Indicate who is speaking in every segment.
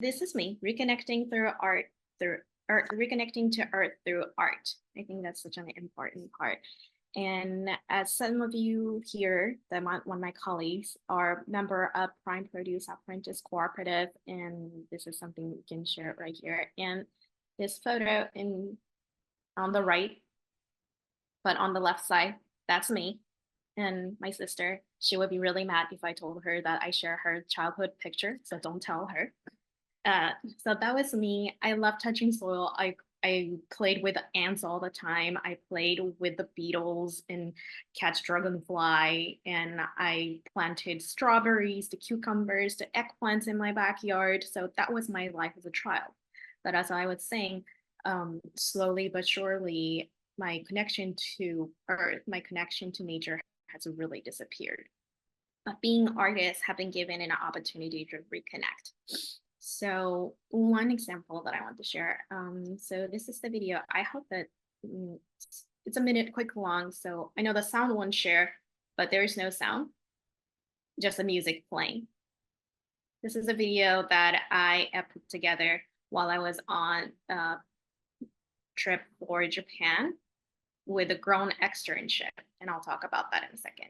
Speaker 1: This is me reconnecting through art, through art, reconnecting to art through art. I think that's such an important part. And as some of you here, one of my colleagues are member of Prime Produce Apprentice Cooperative, and this is something we can share right here. And this photo on the right, but on the left side, that's me and my sister. She would be really mad if I told her that I share her childhood picture, so don't tell her. So that was me. I love touching soil. I played with ants all the time. I played with the beetles and catch dragonfly, and I planted strawberries, the cucumbers, the eggplants in my backyard. So that was my life as a child. But as I was saying, slowly but surely, my connection to earth, my connection to nature has really disappeared. But being artists have been given an opportunity to reconnect. So one example that I want to share. So this is the video. I hope that it's a minute quick long. So I know the sound won't share, but there is no sound, just the music playing. This is a video that I put together while I was on a trip for Japan with a grown externship. And I'll talk about that in a second.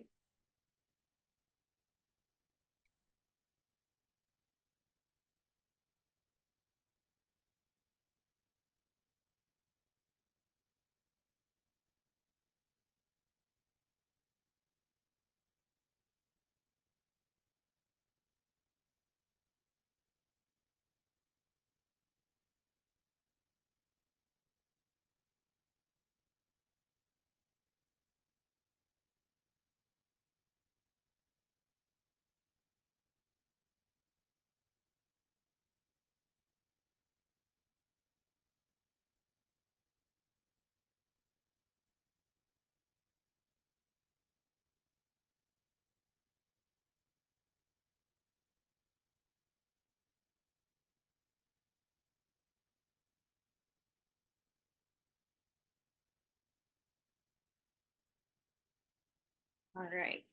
Speaker 1: All right.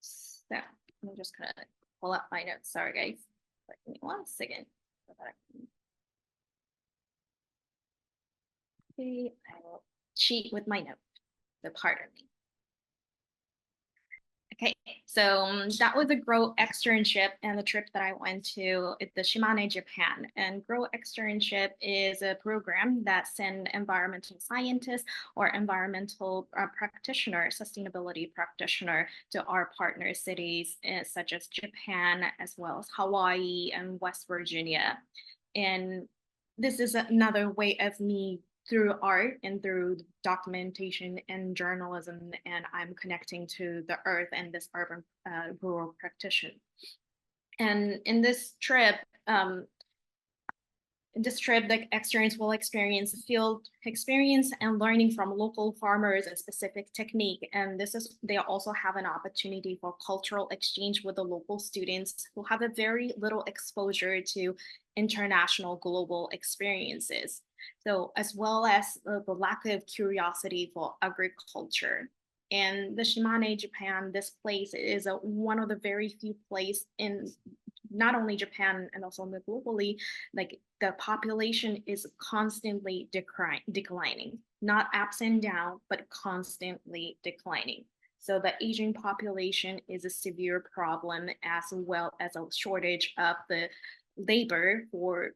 Speaker 1: So I'm just gonna pull up my notes. Sorry, guys. Give me 1 second. Okay, I will cheat with my note. So pardon me. Okay, so that was a Grow externship and the trip that I went to the Shimane, Japan. And Grow externship is a program that send environmental scientists or environmental practitioner, sustainability practitioner to our partner cities such as Japan, as well as Hawaii and West Virginia. And this is another way of me through art and through documentation and journalism, and I'm connecting to the earth and this urban rural practitioner. And in this trip, the externs will experience field experience and learning from local farmers and specific technique. And they also have an opportunity for cultural exchange with the local students who have a very little exposure to international global experiences. So as well as the lack of curiosity for agriculture. And the Shimane, Japan, this place is one of the very few places in not only Japan and also globally, like the population is constantly declining, not ups and down, but constantly declining. So the aging population is a severe problem, as well as a shortage of the labor for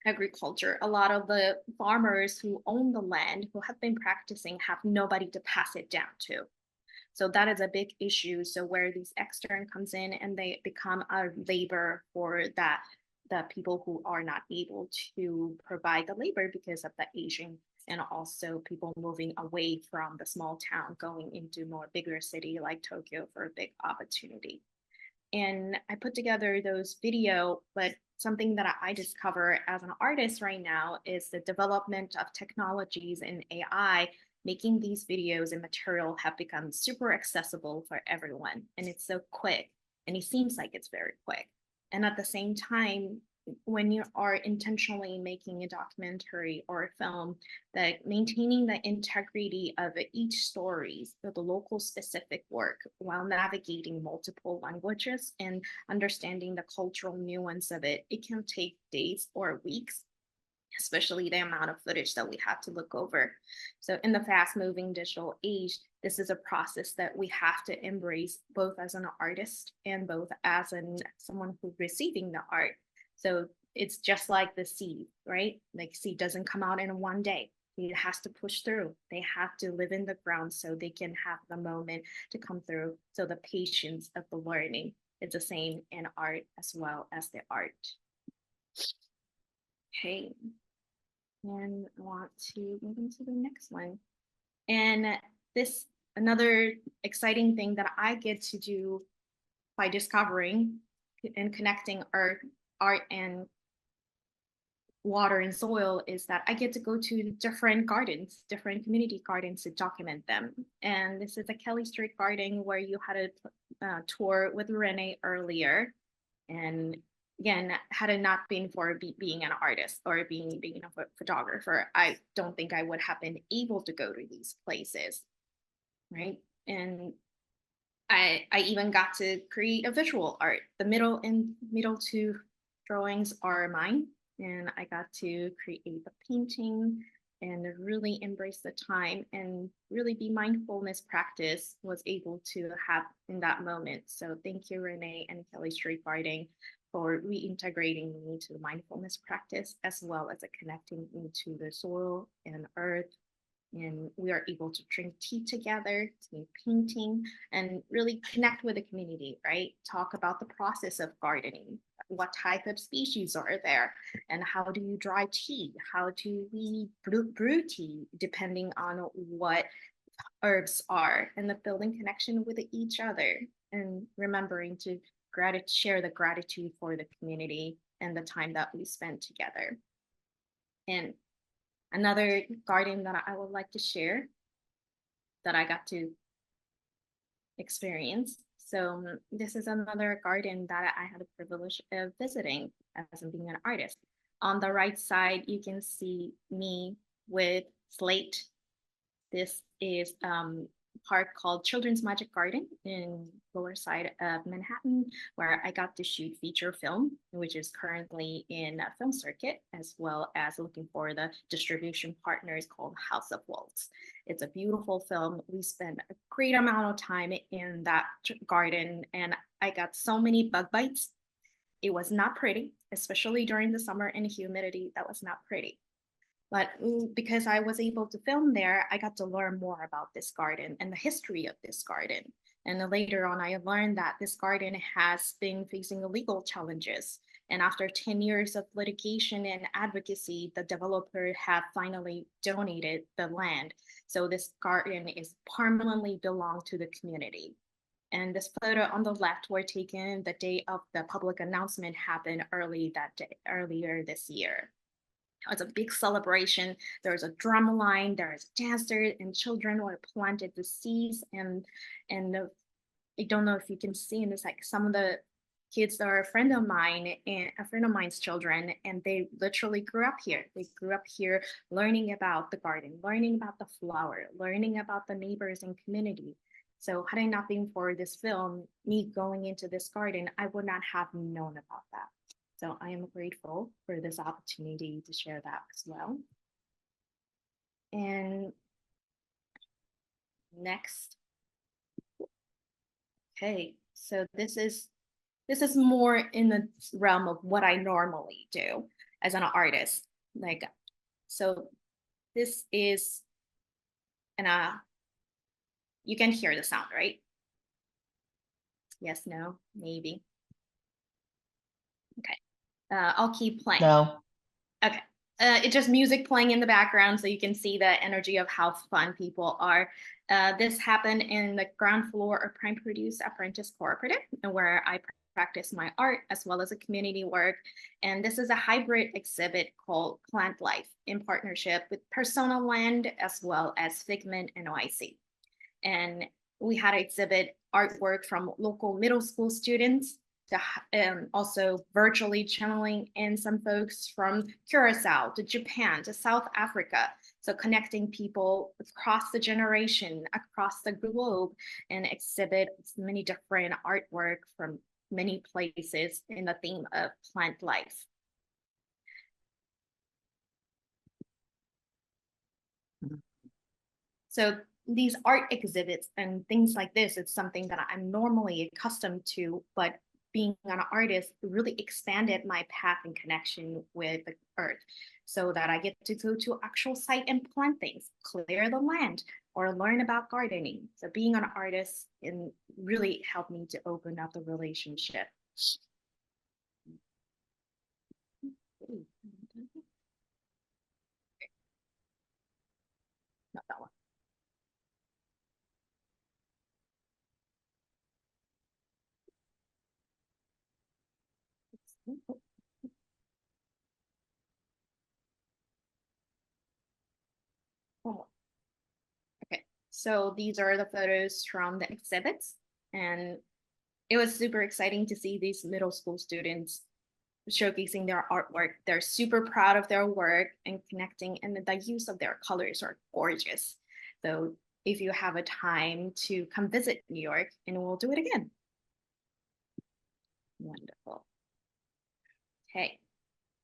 Speaker 1: agriculture. A lot of the farmers who own the land, who have been practicing, have nobody to pass it down to. So that is a big issue. So where these extern comes in and they become a labor for the people who are not able to provide the labor because of the aging, and also people moving away from the small town going into more bigger city like Tokyo for a big opportunity. And I put together those video, but something that I discover as an artist right now is the development of technologies in AI, making these videos and material have become super accessible for everyone. And it's so quick, and it seems like it's very quick. And at the same time, when you are intentionally making a documentary or a film, that maintaining the integrity of each story, so the local specific work, while navigating multiple languages and understanding the cultural nuance of it, it can take days or weeks, especially the amount of footage that we have to look over. So in the fast moving digital age, this is a process that we have to embrace both as an artist and both as someone who's receiving the art. So it's just like the seed, right? Like seed doesn't come out in one day. It has to push through. They have to live in the ground so they can have the moment to come through. So the patience of the learning is the same in art as well as the art. Okay, and I want to move into the next one. And this, another exciting thing that I get to do by discovering and connecting art and water and soil, is that I get to go to different gardens, different community gardens, to document them. And this is a Kelly Street Garden where you had a tour with Renee earlier. And again, had it not been for being an artist or being a photographer, I don't think I would have been able to go to these places, right? And I even got to create a visual art. The middle two drawings are mine, and I got to create the painting and really embrace the time and really be mindfulness practice was able to have in that moment. So thank you, Renee and Kelly Street Garden, for reintegrating me into the mindfulness practice, as well as connecting into the soil and earth. And we are able to drink tea together, to painting, and really connect with the community, right? Talk about the process of gardening. What type of species are there? And how do you dry tea? How do we brew tea, depending on what herbs are? And the building connection with each other, and remembering to share the gratitude for the community and the time that we spent together. And another garden that I would like to share that I got to experience. So this is another garden that I had the privilege of visiting as being an artist. On the right side, you can see me with slate. This is park called Children's Magic Garden in lower side of Manhattan, where I got to shoot feature film, which is currently in a film circuit, as well as looking for the distribution partners called House of Wolves. It's a beautiful film. We spent a great amount of time in that garden, and I got so many bug bites. It was not pretty, especially during the summer and humidity. That was not pretty. But because I was able to film there, I got to learn more about this garden and the history of this garden. And then later on, I learned that this garden has been facing legal challenges. And after 10 years of litigation and advocacy, the developer have finally donated the land. So this garden is permanently belong to the community. And this photo on the left were taken the day of the public announcement happened earlier this year. It was a big celebration. There was a drum line, there was dancers, and children were planted the seeds. And I don't know if you can see in this, like some of the kids that are a friend of mine and a friend of mine's children, and they literally grew up here. They grew up here learning about the garden, learning about the flower, learning about the neighbors and community. So had it not been for this film, me going into this garden, I would not have known about that. So I am grateful for this opportunity to share that as well. And next, okay, so this is more in the realm of what I normally do as an artist. Like, so this is you can hear the sound, right? Yes, no, maybe. Okay. I'll keep playing.
Speaker 2: No.
Speaker 1: Okay. It's just music playing in the background so you can see the energy of how fun people are. This happened in the ground floor of Prime Produce Apprentice Cooperative, where I practice my art as well as a community work. And this is a hybrid exhibit called Plant Life in partnership with Persona Land as well as Figment NYC. And we had to exhibit artwork from local middle school students also virtually channeling in some folks from Curacao to Japan to South Africa. So connecting people across the generation, across the globe, and exhibit many different artwork from many places in the theme of plant life. So these art exhibits and things like this, it's something that I'm normally accustomed to, but being an artist really expanded my path and connection with the earth so that I get to go to actual site and plant things, clear the land, or learn about gardening. So being an artist really helped me to open up the relationship. Not that one. Oh, okay, so these are the photos from the exhibits, and it was super exciting to see these middle school students showcasing their artwork. They're super proud of their work and connecting, and the use of their colors are gorgeous. So if you have a time to come visit New York, and we'll do it again. Wonderful. Okay.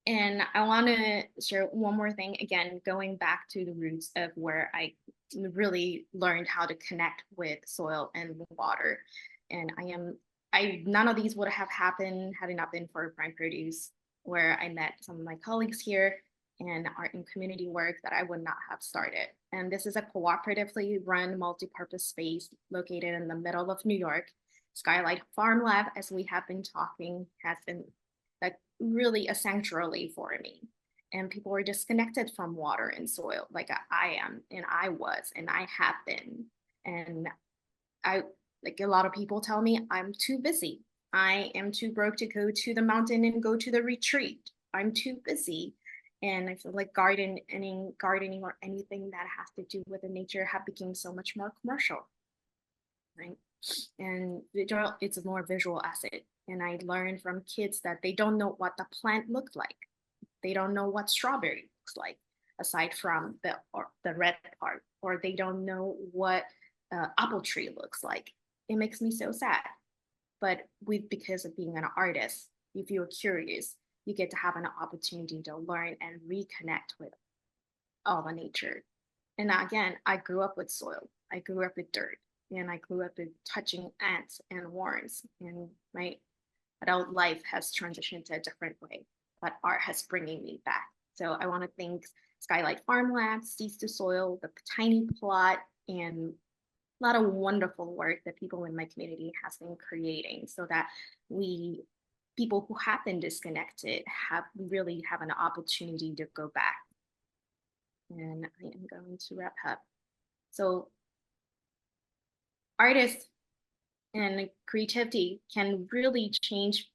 Speaker 1: And I want to share one more thing, again, going back to the roots of where I really learned how to connect with soil and water. And none of these would have happened had it not been for Prime Produce, where I met some of my colleagues here and art and community work that I would not have started. And this is a cooperatively run multi-purpose space located in the middle of New York. Skylight Farm Lab, as we have been talking, has been like really a sanctuary for me. And people are disconnected from water and soil, like I am, and I was, and I have been. And I, like a lot of people tell me, I'm too busy. I am too broke to go to the mountain and go to the retreat. I'm too busy. And I feel like gardening or anything that has to do with the nature have become so much more commercial, right? And it's a more visual asset. And I learned from kids that they don't know what the plant looked like. They don't know what strawberry looks like, aside from the red part, or they don't know what apple tree looks like. It makes me so sad. But because of being an artist, if you're curious, you get to have an opportunity to learn and reconnect with all the nature. And again, I grew up with soil. I grew up with dirt, and I grew up with touching ants and worms. And my adult life has transitioned to a different way, but art has bringing me back. So I want to thank Skylight Farm Lab, Seeds to Soil, the Tiny Plot, and a lot of wonderful work that people in my community has been creating so that people who have been disconnected really have an opportunity to go back. And I am going to wrap up. So artists and creativity can really change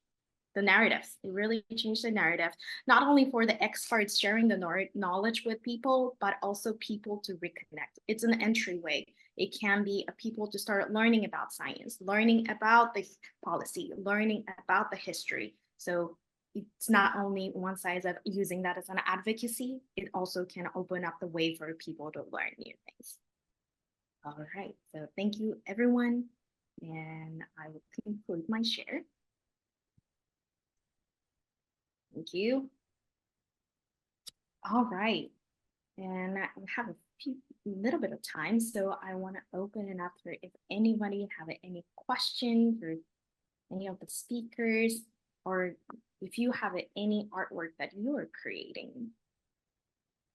Speaker 1: the narratives. It really changed the narrative, not only for the experts sharing the knowledge with people, but also people to reconnect. It's an entryway. It can be a people to start learning about science, learning about the policy, learning about the history. So it's not only one side of using that as an advocacy, it also can open up the way for people to learn new things. All right, so thank you everyone. And I will conclude my share. Thank you. All right, and we have a little bit of time, so I want to open it up for if anybody have any questions for any of the speakers, or if you have any artwork that you are creating,